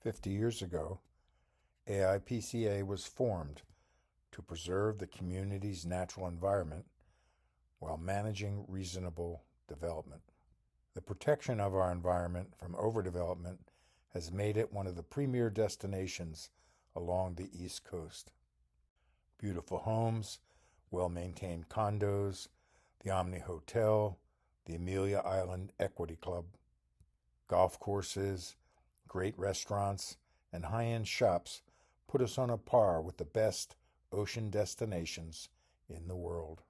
50 years ago, AIPCA was formed to preserve the community's natural environment while managing reasonable development. The protection of our environment from overdevelopment has made it one of the premier destinations along the East Coast. Beautiful homes, well-maintained condos, the Omni Hotel, the Amelia Island Equity Club, golf courses, great restaurants, and high-end shops put us on a par with the best ocean destinations in the world.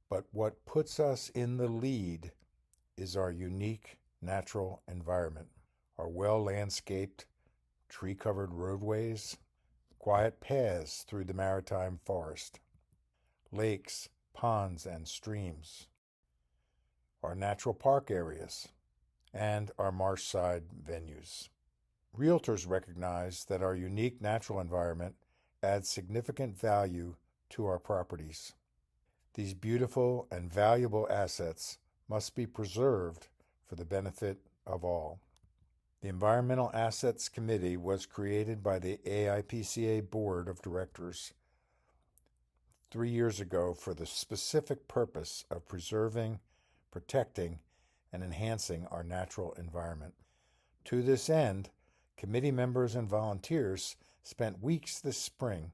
But what puts us in the lead is our unique natural environment, our well-landscaped, tree-covered roadways, quiet paths through the maritime forest, lakes, ponds, and streams, our natural park areas, and our marshside venues. Realtors recognize that our unique natural environment adds significant value to our properties. These beautiful and valuable assets must be preserved for the benefit of all. The Environmental Assets Committee was created by the AIPCA Board of Directors 3 years ago for the specific purpose of preserving, protecting, and enhancing our natural environment. To this end, committee members and volunteers spent weeks this spring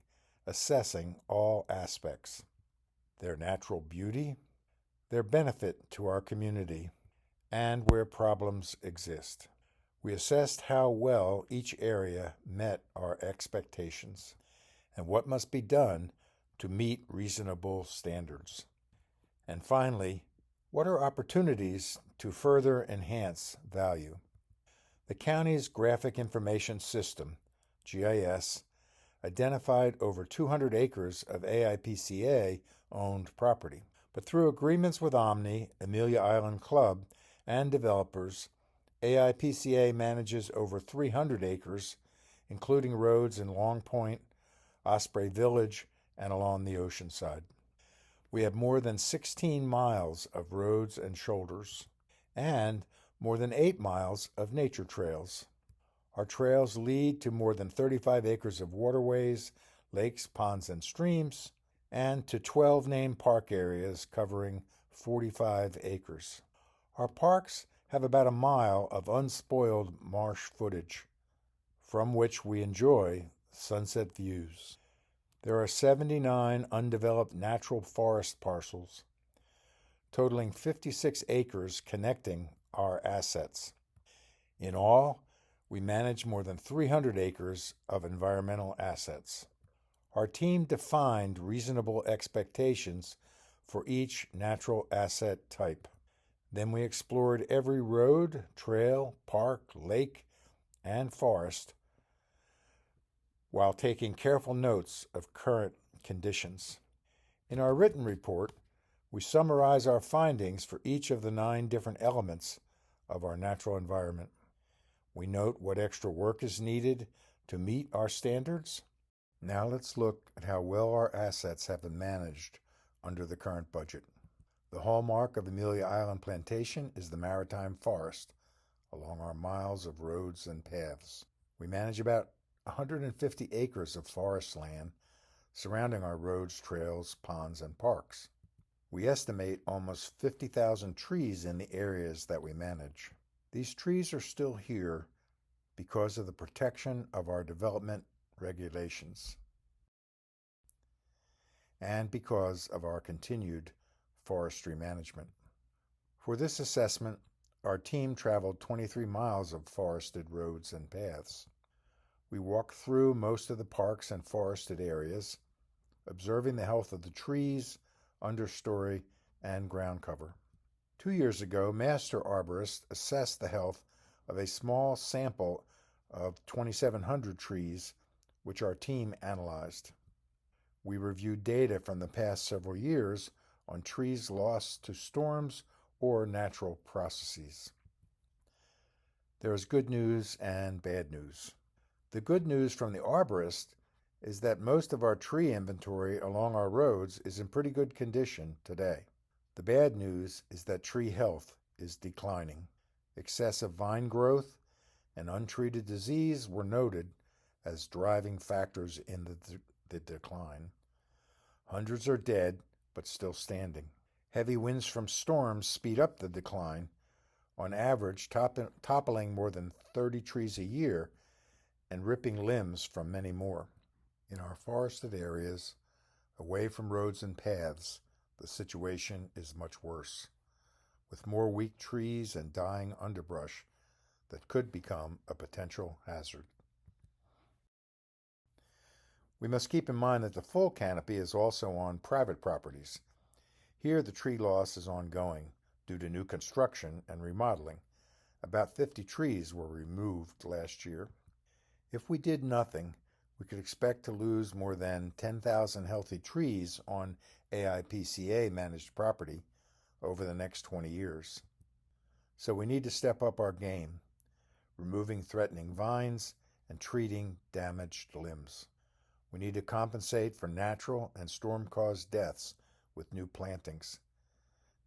assessing all aspects: their natural beauty, their benefit to our community, and where problems exist. We assessed how well each area met our expectations and what must be done to meet reasonable standards. And finally, what are opportunities to further enhance value? The county's Graphic Information System, GIS, identified over 200 acres of AIPCA-owned property. But through agreements with Omni, Amelia Island Club, and developers, AIPCA manages over 300 acres, including roads in Long Point, Osprey Village, and along the ocean side. We have more than 16 miles of roads and shoulders, and more than 8 miles of nature trails. Our trails lead to more than 35 acres of waterways, lakes, ponds, and streams, and to 12 named park areas covering 45 acres. Our parks have about a mile of unspoiled marsh footage, from which we enjoy sunset views. There are 79 undeveloped natural forest parcels, totaling 56 acres connecting our assets. In all, we manage more than 300 acres of environmental assets. Our team defined reasonable expectations for each natural asset type. Then we explored every road, trail, park, lake, and forest while taking careful notes of current conditions. In our written report, we summarize our findings for each of the 9 different elements of our natural environment. We note what extra work is needed to meet our standards. Now let's look at how well our assets have been managed under the current budget. The hallmark of Amelia Island Plantation is the maritime forest along our miles of roads and paths. We manage about 150 acres of forest land surrounding our roads, trails, ponds, and parks. We estimate almost 50,000 trees in the areas that we manage. These trees are still here because of the protection of our development regulations and because of our continued forestry management. For this assessment, our team traveled 23 miles of forested roads and paths. We walked through most of the parks and forested areas, observing the health of the trees, understory, and ground cover. 2 years ago, master arborists assessed the health of a small sample of 2,700 trees, which our team analyzed. We reviewed data from the past several years on trees lost to storms or natural processes. There is good news and bad news. The good news from the arborist is that most of our tree inventory along our roads is in pretty good condition today. The bad news is that tree health is declining. Excessive vine growth and untreated disease were noted as driving factors in the decline. Hundreds are dead, but still standing. Heavy winds from storms speed up the decline, on average toppling more than 30 trees a year and ripping limbs from many more. In our forested areas, away from roads and paths, the situation is much worse, with more weak trees and dying underbrush that could become a potential hazard. We must keep in mind that the full canopy is also on private properties. Here the tree loss is ongoing due to new construction and remodeling. About 50 trees were removed last year. If we did nothing, we could expect to lose more than 10,000 healthy trees on AIPCA managed property over the next 20 years. So we need to step up our game, removing threatening vines and treating damaged limbs. We need to compensate for natural and storm-caused deaths with new plantings.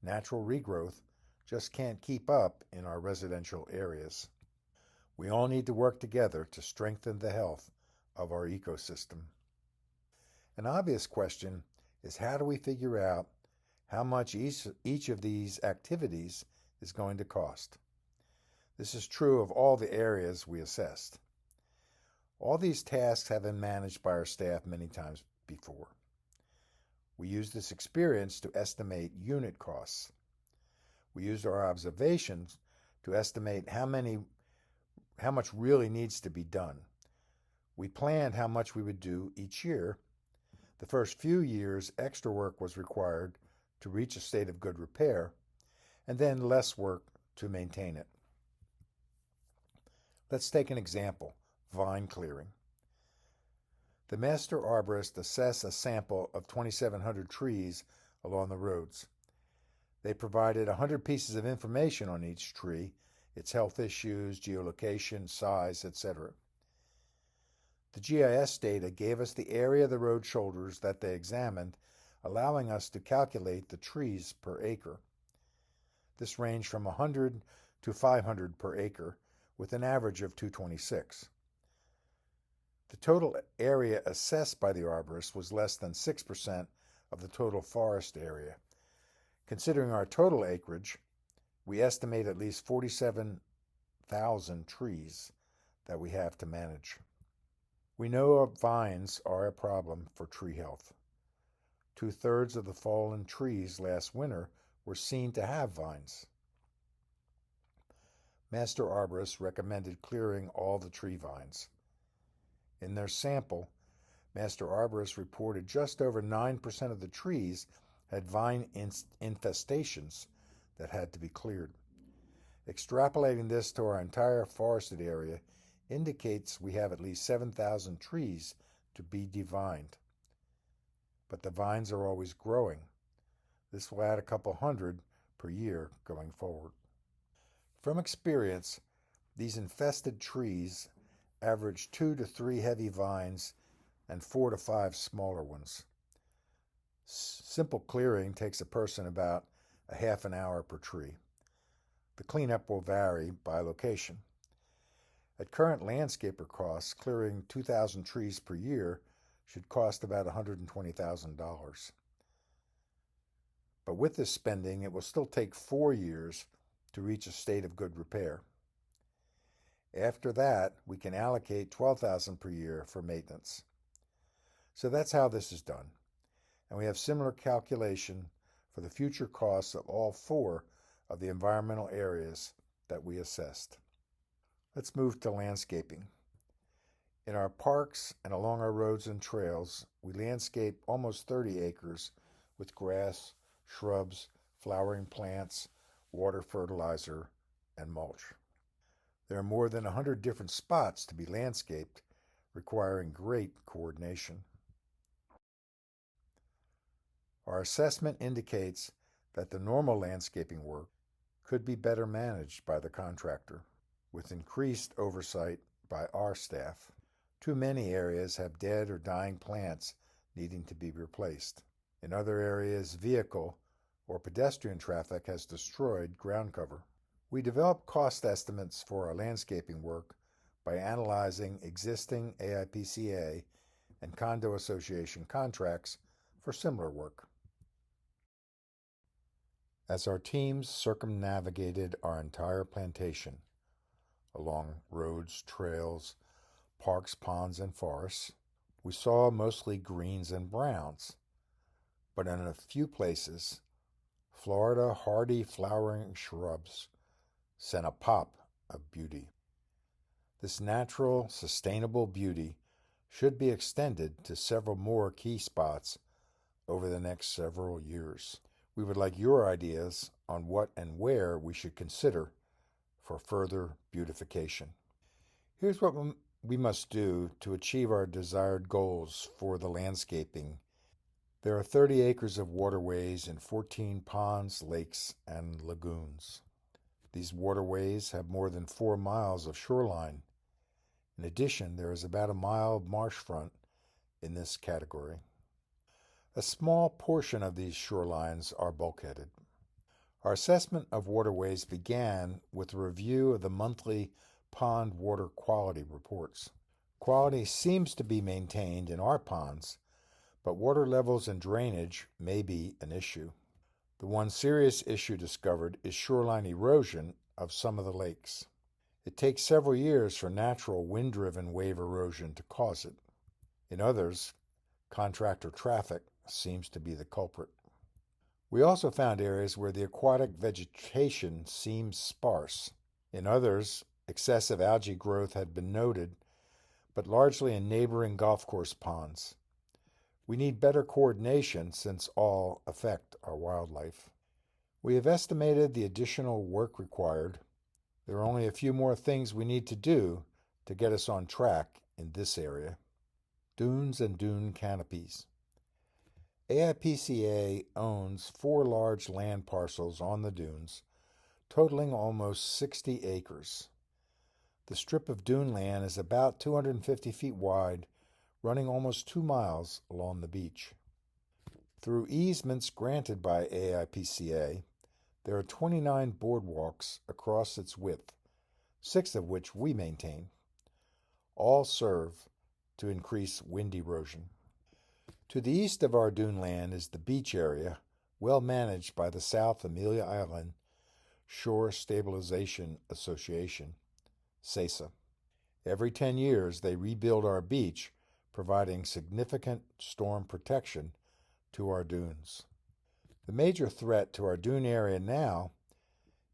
Natural regrowth just can't keep up in our residential areas. We all need to work together to strengthen the health of our ecosystem. An obvious question is, how do we figure out how much each of these activities is going to cost? This is true of all the areas we assessed. All these tasks have been managed by our staff many times before. We used this experience to estimate unit costs. We used our observations to estimate how much really needs to be done. We planned how much we would do each year. The first few years, extra work was required to reach a state of good repair, and then less work to maintain it. Let's take an example: vine clearing. The master arborist assessed a sample of 2,700 trees along the roads. They provided 100 pieces of information on each tree, its health issues, geolocation, size, etc. The GIS data gave us the area of the road shoulders that they examined, allowing us to calculate the trees per acre. This ranged from 100 to 500 per acre, with an average of 226. The total area assessed by the arborist was less than 6% of the total forest area. Considering our total acreage, we estimate at least 47,000 trees that we have to manage. We know vines are a problem for tree health. 2/3 of the fallen trees last winter were seen to have vines. Master arborists recommended clearing all the tree vines. In their sample, master arborists reported just over 9% of the trees had vine infestations that had to be cleared. Extrapolating this to our entire forested area indicates we have at least 7,000 trees to be devined. But the vines are always growing. This will add a couple hundred per year going forward. From experience, these infested trees average 2 to 3 heavy vines and 4 to 5 smaller ones. Simple clearing takes a person about a half an hour per tree. The cleanup will vary by location. At current landscaper costs, clearing 2,000 trees per year should cost about $120,000. But with this spending, it will still take 4 years to reach a state of good repair. After that, we can allocate $12,000 per year for maintenance. So that's how this is done. And we have similar calculation for the future costs of all 4 of the environmental areas that we assessed. Let's move to landscaping. In our parks and along our roads and trails, we landscape almost 30 acres with grass, shrubs, flowering plants, water fertilizer, and mulch. There are more than 100 different spots to be landscaped, requiring great coordination. Our assessment indicates that the normal landscaping work could be better managed by the contractor, with increased oversight by our staff. Too many areas have dead or dying plants needing to be replaced. In other areas, vehicle or pedestrian traffic has destroyed ground cover. We developed cost estimates for our landscaping work by analyzing existing AIPCA and condo association contracts for similar work. As our teams circumnavigated our entire plantation, along roads, trails, parks, ponds, and forests, we saw mostly greens and browns, but in a few places, Florida hardy flowering shrubs sent a pop of beauty. This natural, sustainable beauty should be extended to several more key spots over the next several years. We would like your ideas on what and where we should consider for further beautification. Here's what we must do to achieve our desired goals for the landscaping. There are 30 acres of waterways and 14 ponds, lakes, and lagoons. These waterways have more than 4 miles of shoreline. In addition, there is about a mile of marshfront in this category. A small portion of these shorelines are bulkheaded. Our assessment of waterways began with a review of the monthly pond water quality reports. Quality seems to be maintained in our ponds, but water levels and drainage may be an issue. The one serious issue discovered is shoreline erosion of some of the lakes. It takes several years for natural wind-driven wave erosion to cause it. In others, contractor traffic seems to be the culprit. We also found areas where the aquatic vegetation seems sparse. In others, excessive algae growth had been noted, but largely in neighboring golf course ponds. We need better coordination since all affect our wildlife. We have estimated the additional work required. There are only a few more things we need to do to get us on track in this area. Dunes and dune canopies. AIPCA owns 4 large land parcels on the dunes, totaling almost 60 acres. The strip of dune land is about 250 feet wide, running almost 2 miles along the beach. Through easements granted by AIPCA, there are 29 boardwalks across its width, 6 of which we maintain. All serve to increase wind erosion. To the east of our dune land is the beach area, well managed by the South Amelia Island Shore Stabilization Association, SASA. Every 10 years, they rebuild our beach, providing significant storm protection to our dunes. The major threat to our dune area now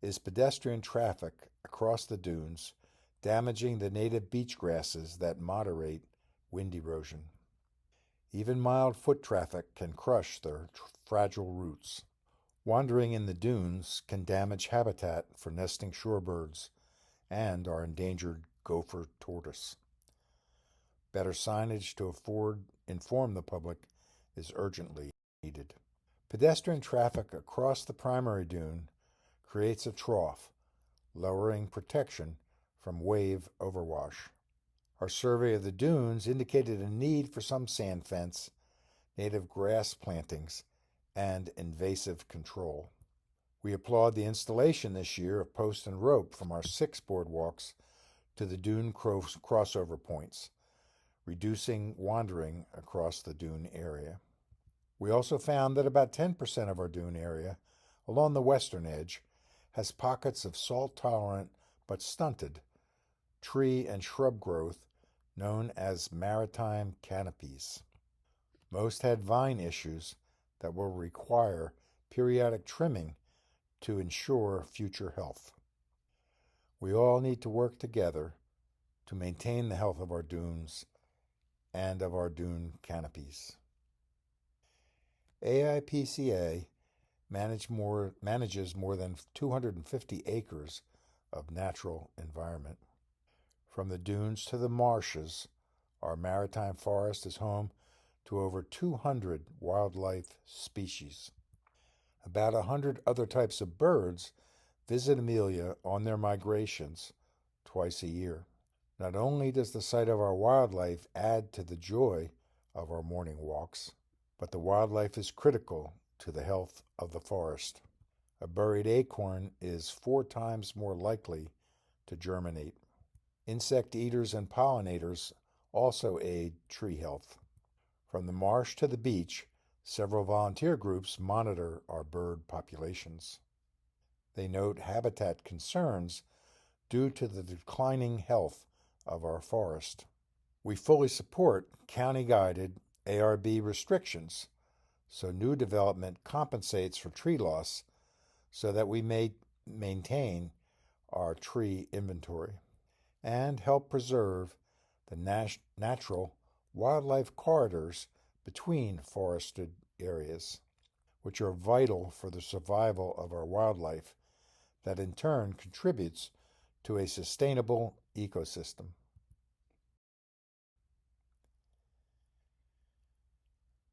is pedestrian traffic across the dunes, damaging the native beach grasses that moderate wind erosion. Even mild foot traffic can crush their fragile roots. Wandering in the dunes can damage habitat for nesting shorebirds and our endangered gopher tortoise. Better signage to inform the public is urgently needed. Pedestrian traffic across the primary dune creates a trough, lowering protection from wave overwash. Our survey of the dunes indicated a need for some sand fence, native grass plantings, and invasive control. We applaud the installation this year of post and rope from our 6 boardwalks to the dune crossover points, reducing wandering across the dune area. We also found that about 10% of our dune area, along the western edge, has pockets of salt-tolerant but stunted tree and shrub growth known as maritime canopies. Most had vine issues that will require periodic trimming to ensure future health. We all need to work together to maintain the health of our dunes and of our dune canopies. AIPCA manages more than 250 acres of natural environment. From the dunes to the marshes, our maritime forest is home to over 200 wildlife species. About 100 other types of birds visit Amelia on their migrations twice a year. Not only does the sight of our wildlife add to the joy of our morning walks, but the wildlife is critical to the health of the forest. A buried acorn is 4 times more likely to germinate. Insect eaters and pollinators also aid tree health. From the marsh to the beach, several volunteer groups monitor our bird populations. They note habitat concerns due to the declining health of our forest. We fully support county-guided ARB restrictions, so new development compensates for tree loss so that we may maintain our tree inventory and help preserve the natural wildlife corridors between forested areas, which are vital for the survival of our wildlife that in turn contributes to a sustainable ecosystem.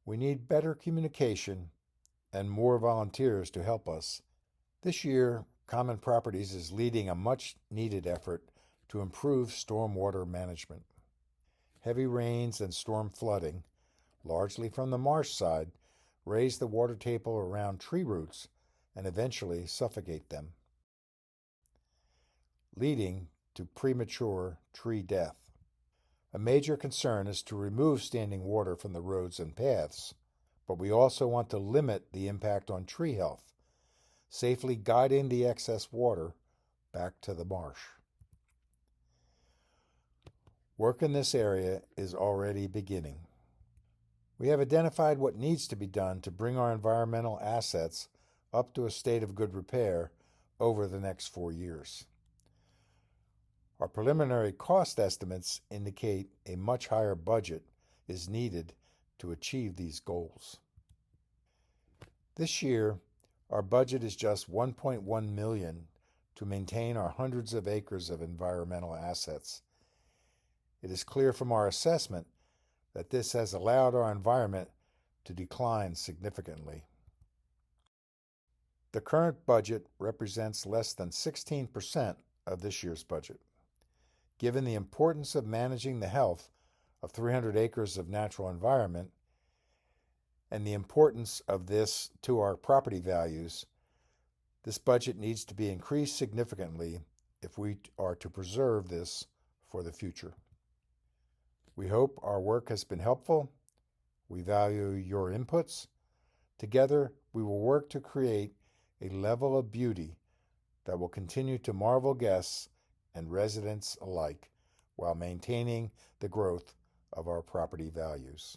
We need better communication and more volunteers to help us. This year, Common Properties is leading a much-needed effort to improve stormwater management. Heavy rains and storm flooding, largely from the marsh side, raise the water table around tree roots and eventually suffocate them, leading to premature tree death. A major concern is to remove standing water from the roads and paths, but we also want to limit the impact on tree health, safely guiding the excess water back to the marsh. Work in this area is already beginning. We have identified what needs to be done to bring our environmental assets up to a state of good repair over the next 4 years. Our preliminary cost estimates indicate a much higher budget is needed to achieve these goals. This year, our budget is just $1.1 million to maintain our hundreds of acres of environmental assets. It is clear from our assessment that this has allowed our environment to decline significantly. The current budget represents less than 16% of this year's budget. Given the importance of managing the health of 300 acres of natural environment and the importance of this to our property values, this budget needs to be increased significantly if we are to preserve this for the future. We hope our work has been helpful. We value your inputs. Together, we will work to create a level of beauty that will continue to marvel guests and residents alike while maintaining the growth of our property values.